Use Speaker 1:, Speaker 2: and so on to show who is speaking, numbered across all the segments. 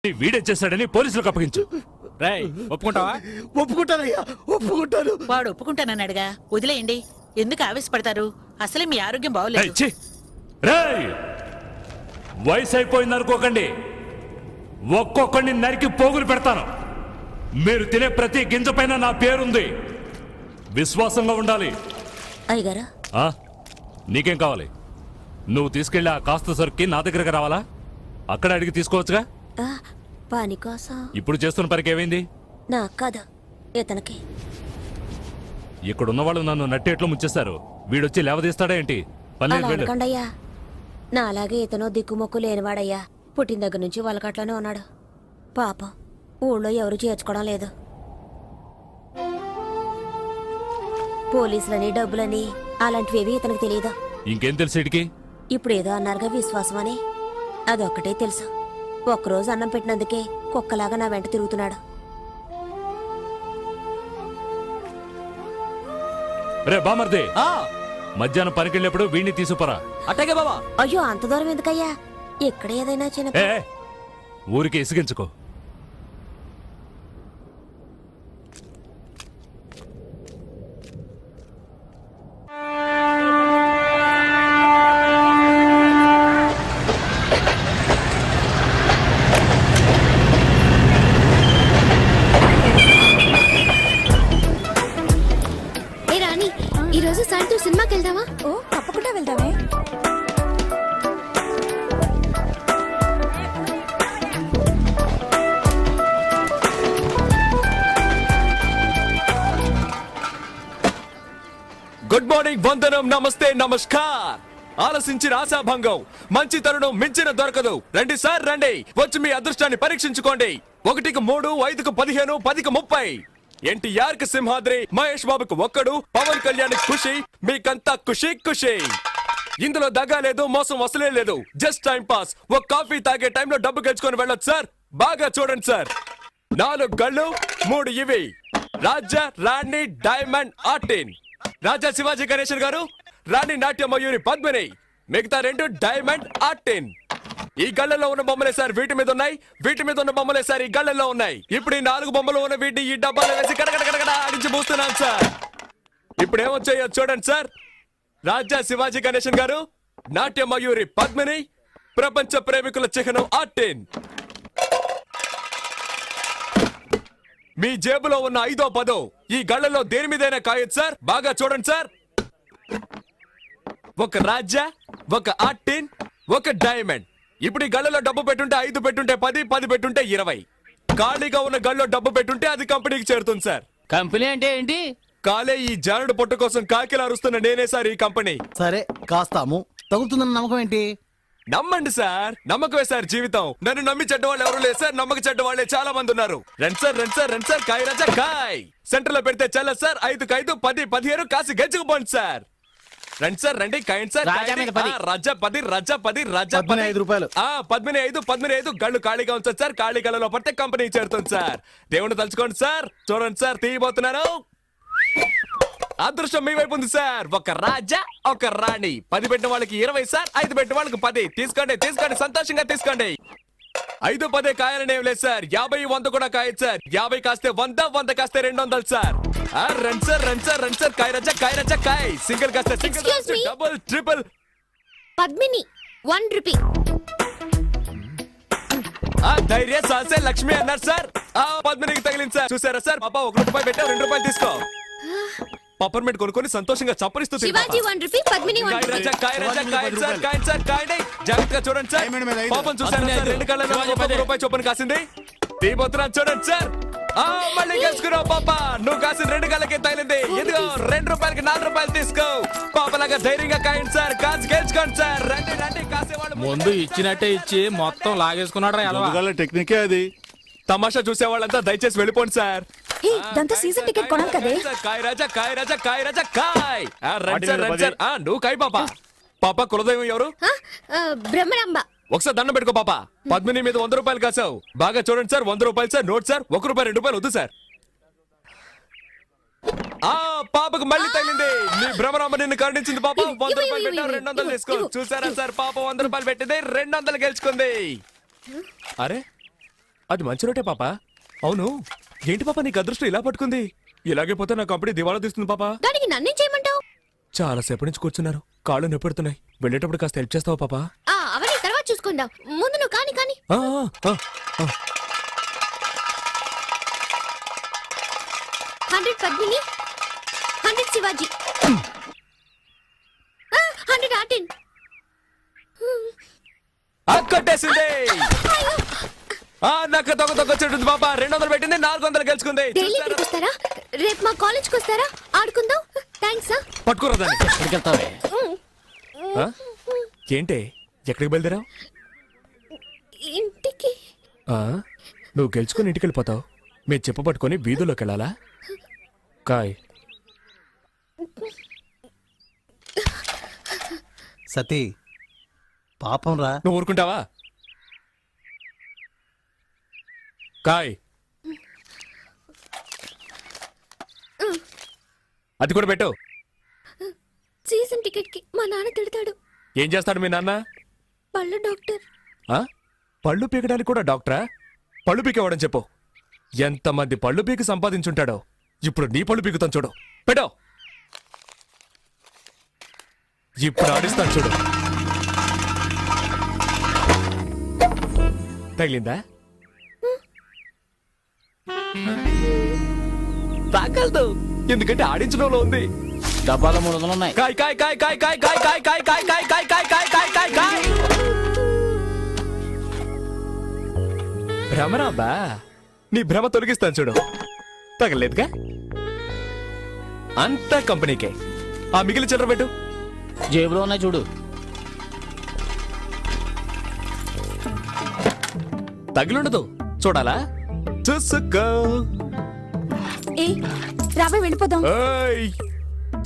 Speaker 1: వీడే చేశాడని పోలీసులకు అప్పగించు.
Speaker 2: రేయ్, ఒప్పుకుంటావా?
Speaker 3: ఒప్పుకుంటానయ్యా, ఒప్పుకుంటాను.
Speaker 4: వాడు ఒప్పుకుంటానన్నాడుగా, వదిలేయండి. ఎందుకు ఆవేశపడతారు? అసలే మీ ఆరోగ్యం బాగోలేదు.
Speaker 1: వయసు అయిపోయింది అనుకోకండి, ఒక్కొక్కడిని నరికి పోగులు పెడతాను. మీరు తినే ప్రతి గింజ పైన నా పేరుంది. విశ్వాసంగా ఉండాలి.
Speaker 5: అయ్యగారా,
Speaker 1: నీకేం కావాలి? నువ్వు తీసుకెళ్ళి ఆ కాస్త సరుక్కి నా దగ్గరకు రావాలా? అక్కడ అడిగి తీసుకోవచ్చుగా.
Speaker 5: పని కోసం
Speaker 1: ఇప్పుడు చేస్తున్న పనికి ఏమైంది?
Speaker 5: నాకు కాదు, ఇతనికి.
Speaker 1: ఇక్కడున్న వాళ్ళు నన్ను నట్టేట్లో ముంచేస్తారు. వీడొచ్చి లేవదీస్తాడా ఏంటి?
Speaker 5: పనికండయ్యా, నా అలాగే ఇతను దిక్కుమొక్కు లేనివాడయ్యా. పుట్టిన దగ్గర నుంచి వాళ్ళకట్లోనే ఉన్నాడు. పాపం ఊళ్ళో ఎవరు చేర్చుకోవడం లేదు. పోలీసులని, డబ్బులని అలాంటివేవి ఇతనికి తెలియదు.
Speaker 1: ఇంకేం తెలుసు ఇడికి?
Speaker 5: ఇప్పుడు ఏదో అన్నారుగా విశ్వాసం అని, అదొక్కటే తెలుసు. ఒక్కరోజు అన్నం పెట్టినందుకే కుక్కలాగా నా వెంట తిరుగుతున్నాడు.
Speaker 1: రే బామర్దే, మధ్యాహ్నం పనికెళ్ళేప్పుడు వీడిని తీసుకురా.
Speaker 2: అట్టగే బాబా.
Speaker 5: అయ్యో, అంత దూరం ఎందుకయ్యా? ఇక్కడ ఏదైనా చిన్న
Speaker 1: ఊరికి ఇసిగించుకో.
Speaker 6: ఈరోజు సాయంత్రం సినిమాకి వెళ్దామా?
Speaker 5: ఓ, తప్పకుండా వెళ్దామే.
Speaker 2: గుడ్ మార్నింగ్, వందనం, నమస్తే, నమస్కార్. ఆలసించిన ఆశాభంగం, మంచి తరుణం మించిన దొరకదు. రండి సార్, రండి. వచ్చి మీ అదృష్టాన్ని పరీక్షించుకోండి. 1కి 3, 5కి 15, 10కి 30. ఎన్టీఆర్ కి సింహాద్రి, మహేష్ బాబుకు ఒక్కడు, పవన్ కళ్యాణ్ ఖుషి, మీకంతా ఖుషి ఖుషి. ఇందులో దగా లేదు, మోసం అసలే లేదు. Just time pass. ఒక కాఫీ తాగే టైంలో డబ్బు గెలుచుకొని వెళ్ళొచ్చు సార్. బాగా చూడండి సార్. 4 గళ్ళు, 3 ఇవి. రాజా, రాణి, డైమండ్, ఆర్టిన్. రాజా శివాజీ గణేశన్ గారు, రాణి నాట్య మయూరి పద్మిని, మిగతా 2 డైమండ్, ఆర్టిన్. ఈ గళ్ళలో ఉన్న బొమ్మలే సార్ వీటి మీద ఉన్నాయి, వీటి మీద ఉన్న బొమ్మలే సార్ ఈ గళ్ళలో ఉన్నాయి. ఇప్పుడు ఈ 4 బొమ్మలు ఉన్న వీటిని ఈ డబ్బాలో వేసి కడగడ ఆడించి పూస్తున్నాను సార్. ఇప్పుడు ఏమొచ్చాయో చూడండి సార్. రాజా శివాజీ గణేశన్ గారు, నాట్య మయూరి పద్మిని, ప్రపంచ ప్రేమికుల చిహ్నం ఆర్టిన్. మీ జేబులో ఉన్న 5ో 10ో ఈ గళ్ళలో దేని మీదైనా కాయొచ్చు సార్. బాగా చూడండి సార్. ఒక రాజా, ఒక ఆర్టిన్, ఒక డైమండ్. ఇప్పుడు ఈ గళ్ళలో డబ్బు పెట్టుంటే 5 పెట్టుంటే 10, 10 పెట్టుంటే 20. ఖాళీగా ఉన్న గళ్ళలో డబ్బు పెట్టుంటే అది కంపెనీకి చేరుతుంది సార్.
Speaker 7: కంపెనీ అంటే ఏంటి?
Speaker 2: కాలే ఈ జానుడు పొట్టు కోసం కాకిలా అరుస్తున్న నేనే సార్ ఈ కంపెనీ.
Speaker 3: సరే, కాస్తాము. తగులుతుందన్న నమ్మకం ఏంటి?
Speaker 2: నమ్మండి సార్, నమ్మకమే సార్ జీవితం. నన్ను నమ్మి చెడ్డ వాళ్ళు ఎవరు లేదు సార్, నమ్మక చెడ్డ వాళ్ళే చాలా మంది ఉన్నారు. రండి సార్, రండి సార్, రండి సార్. కాయ రాజా కాయ్. సెంటర్ లో పెడితే చల్ల సార్. 5కి 5, 10, 15 కాసి గెచ్చుకుపోండి సార్. రండి సార్, రండి. కాయండి సార్.
Speaker 7: రాజా మీద 10.
Speaker 2: రాజా 10, రాజా 10, రాజా
Speaker 3: 15 రూపాయలు.
Speaker 2: 15 గళ్ళు ఖాళీగా ఉంచండి సార్. ఖాళీ గళ్ళలో పడితే కంపెనీ చేరుతుంది సార్. దేవుని తలుచుకోండి సార్. చూడండి సార్, తీయబోతున్నారు. అదృష్టం మీ వైపు ఉంది సార్. ఒక రాజా, ఒక రాణి. 10 పెట్టిన వాళ్ళకి 20 సార్, 5 పెట్టిన వాళ్ళకి 10. తీసుకోండి, తీసుకోండి, సంతోషంగా తీసుకోండి. 5, 10 కాయాలని ఏం లేదు సార్. 50, 100 కూడా కాయచ్చు సార్. 50 కాస్తే 100, 100 కాస్తే 200 సార్. రండి సార్, రండి సార్, రండి సార్. కాయ రాజా, కాయ రాజా, కాయ్. సింగిల్ కాస్తే single, double, triple.
Speaker 6: Padmini 1 rupee.
Speaker 2: ధైర్య సాసే లక్ష్మి అన్నారు సార్. పద్మినికి తగిలింది సార్. చూసారా సార్, పాప 1 రూపాయి పెట్టా, 2 రూపాయలు తీసుకో. పప్పర్మెంట్ కొనుక్కొని సంతోషంగా చప్పరిస్తూ
Speaker 6: శివాజీ 1 రూపీ, పద్మిని 1 రూపీ.
Speaker 2: జాగ్రత్తగా చూడండి సార్. పాపం చూసారా సార్, 2 కళ్ళలో 1 రూపాయి చొప్పున కాసింది. తీబోతున్నా చూడండి సార్. మళ్ళీ గెలుచుకున్నావు పాప. నువ్వు కాసిన 2 కళ్ళకే తగిలింది. ఇదిగో 2 రూపాయలకి 4 రూపాయలు తీసుకో. పాపలాగా ధైర్యంగా కాయండి సార్. కాసి గెలుచుకోండి సార్. రండి, రండి. కాసేవాళ్ళు
Speaker 7: ముందు ఇచ్చినట్టే ఇచ్చి మొత్తం లాగేసుకున్నాడు.
Speaker 3: టెక్నికే అది.
Speaker 2: తమాషా చూసే వాళ్ళంతా దయచేసి వెళ్ళిపోండి సార్.
Speaker 5: దాంతో సీజన్ టికెట్ కొనాలి కదే.
Speaker 2: కాయ్ రాజా, కాయ్ రాజా, కాయ్ రాజా, కాయ్. రండి సార్, రండి సార్. నువ్వు కాయ్ పాప. పాప కులదైవం ఎవరు?
Speaker 6: బ్రహ్మరాంబ.
Speaker 2: ఒకసారి దండం పెట్టుకో పాప. పద్మిని మీద 100 రూపాయలు కాసావు. బాగా చూడండి సార్. 100 రూపాయలు సార్. Note sir. 1 రూపాయి 2 రూపాయలు వద్దు సార్. పాపకు మళ్ళీ తగిలింది. నీ భ్రమరాంబ నిన్ను కరుణించింది పాప. 100 రూపాయలు పెట్టావు, 200 తీసుకో. చూసారా సార్, పాప 100 రూపాయలు పెట్టింది, 200 గెలుచుకుంది. అరే అది మంచి రోటే పాప. అవును, ఏంటి పాప నీకు అదృష్టం ఇలా పట్టుకుంది? ఇలాగే పోతే నా కంపెనీ దివాళా తీస్తుంది పాప.
Speaker 6: దానికి నన్నేం చేయమంటావు?
Speaker 2: చాలా సేపటి నుంచి కూర్చున్నారు, కాళ్ళు నొప్పెడుతున్నాయి. వెళ్ళేటప్పుడు కాస్త హెల్ప్ చేస్తావా పాప?
Speaker 6: అవన్నీ తర్వాత చూసుకుందాం, ముందు నువ్వు కాని కాని.
Speaker 2: ఆ, ఆ, ఆ.
Speaker 6: 100 పద్మిని, 100 శివాజీ, 100 ఆర్టిన్.
Speaker 2: కొట్టేసింది. నాకు దొంగ చెట్టుంది పాప. 200 పెట్టింది, 400 గెలుచుకుంది.
Speaker 6: డైలీ ఇక్కడికి వస్తారా? రేపు మా కాలేజ్కి వస్తారా? ఆడుకుందాం. థ్యాంక్స్.
Speaker 2: పట్టుకోరా దాన్ని.
Speaker 3: ఎక్కడికి వెళ్తావే?
Speaker 2: ఆ? ఏంటే ఎక్కడికి బయలుదేరావు?
Speaker 6: ఇంటికి.
Speaker 2: నువ్వు గెలుచుకుని ఇంటికి వెళ్ళిపోతావు, మీరు చెప్ప పట్టుకొని వీధుల్లోకి వెళ్ళాలా? కాయ్
Speaker 3: సతీ, పాపం రా.
Speaker 2: నువ్వు ఊరుకుంటావా? కాయ్ అది కూడా పెట్టు.
Speaker 6: సీజన్ టికెట్ కి మా నాన్న తిడతాడు.
Speaker 2: ఏం చేస్తాడు మీ నాన్న?
Speaker 6: పళ్ళు డాక్టర్.
Speaker 2: ఆ? పళ్ళు పీకడానికి కూడా డాక్టరా? పళ్ళు పీకేవాడని చెప్పు. ఎంతమంది పళ్ళు పీకి సంపాదించుంటాడో. ఇప్పుడు నీ పళ్ళు పీకుతాను చూడు. పెట్టో. ఇప్పుడు ఆడిస్తాను చూడు. తగిలిందా? తాగలదు, ఎందుకంటే ఆడించడంలో ఉంది.
Speaker 3: డబ్బాలో 300 ఉన్నాయి.
Speaker 2: కాయ్ కాయ్ కాయ్ కాయ్ కాయ్ కాయ్ కాయ్ కాయ్ కాయ్ కాయ్ కాయ్ కాయ్ కాయ్ కాయ్ కాయ్ కాయ్. భ్రమరాబా, నీ భ్రమ తొలగిస్తాను చూడు. తగలేదుగా? అంతా కంపెనీకే. ఆ మిగిలిన చిల్లర పెట్టు.
Speaker 3: జేబులో ఉన్నాయి చూడు.
Speaker 2: తగిలుండదు, చూడాలా? చూసుకో.
Speaker 6: ఏ రాబోయ్ వెళ్ళిపోదాం.
Speaker 2: ఏయ్,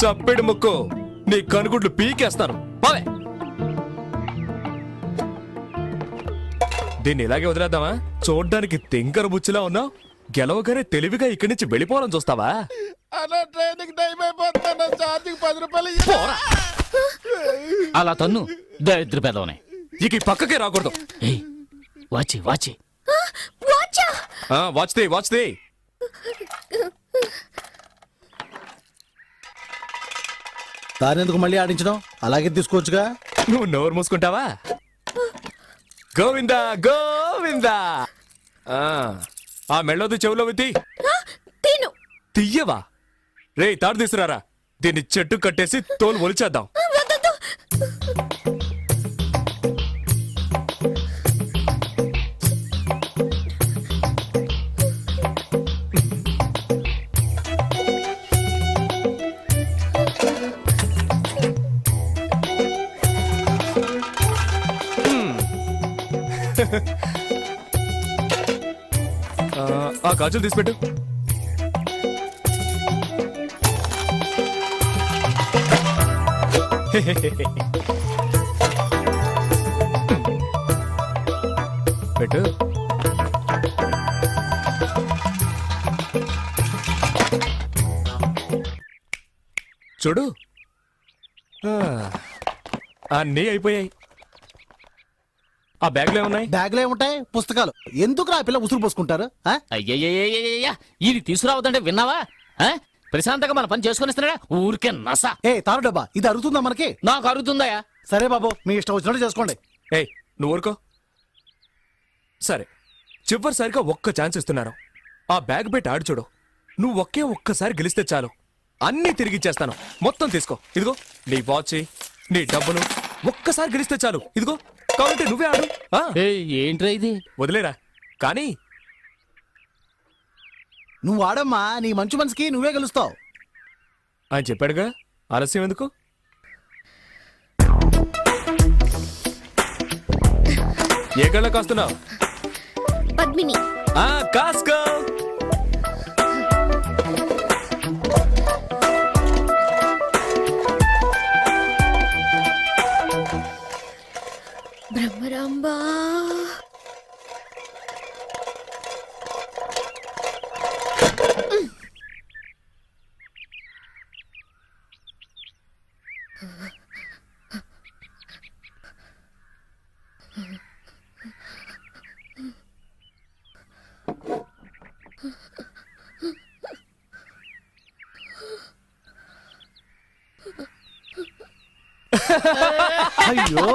Speaker 2: చప్పెడు ముక్కు, నీ కనుగుడ్లు పీకేస్తాను. పోవే. దీన్ని ఇలాగే వదిలేద్దామా? చూడ్డానికి తింకర బుచ్చిలా ఉన్నావు, గెలవగానే తెలివిగా ఇక్కడి నుంచి వెళ్ళిపోవాలని చూస్తావా? పోరా.
Speaker 8: అలా తన్ను, దరిద్ర పెదవనే.
Speaker 2: ఇక ఈ పక్కకే రాకూడదు.
Speaker 8: వాచి వాచి.
Speaker 6: వాచా.
Speaker 2: వాచ్దే వాచ్దే.
Speaker 3: దానెందుకు మళ్ళీ ఆడించడం? అలాగే తీసుకోవచ్చుగా.
Speaker 2: నువ్వు నోరు మూసుకుంటావా? గోవిందా గోవిందా. ఆ మెళ్ళొద్దు, చెవులో విత్తి.
Speaker 6: తిను.
Speaker 2: తియ్యవా? రే, తాడు తీసుకురారా. దీన్ని చెట్టు కట్టేసి తోలు ఒలిచేద్దాం.
Speaker 6: వద్దొద్దు.
Speaker 2: ఆ గాజులు తీసిపెట్టు. పెట్టు. చూడు, అన్నీ అయిపోయాయి. ఆ బ్యాగ్లో ఏమున్నాయి?
Speaker 3: బ్యాగ్లో ఏముంటాయి? పుస్తకాలు. ఎందుకు ఆ పిల్ల ఉసురు పోసుకుంటారు?
Speaker 8: అయ్యయ్యయ్యయ్యయ్యా, ఇది తీసుకురావద్దంటే విన్నావా? ప్రశాంతంగా మన పని చేసుకునిస్తున్నాడా? ఊరికే నస.
Speaker 3: ఏ తారు డబ్బా, ఇది అరుగుతుందా మనకి?
Speaker 8: నాకు అరుగుతుందయా.
Speaker 3: సరే బాబు, మీ ఇష్టం వచ్చినట్టు చేసుకోండి.
Speaker 2: ఏయ్, నువ్వు ఊరుకో. సరే, చివరిసారిగా ఒక్క ఛాన్స్ ఇస్తున్నాను. ఆ బ్యాగ్ పెట్టి ఆడు చూడు. నువ్వు ఒక్కసారి గెలిస్తే చాలు, అన్నీ తిరిగిచ్చేస్తాను. మొత్తం తీసుకో. ఇదిగో నీ వాచ్, నీ డబ్బులు. ఒక్కసారి గెలిస్తే చాలు. ఇదిగో, కావాలంటే నువ్వే ఆడు.
Speaker 8: ఏంట్రా ఇది?
Speaker 2: వదిలేరా. కానీ
Speaker 3: నువ్వు ఆడమ్మా, నీ మంచి మనసుకి నువ్వే గెలుస్తావు.
Speaker 2: ఆయన చెప్పాడుగా, ఆలస్యం ఎందుకు? ఏ గళ్ళ కాస్తున్నావు?
Speaker 6: పద్మిని.
Speaker 2: కాస్కో.
Speaker 6: బ్రహ్మరాంబా.
Speaker 3: అయ్యో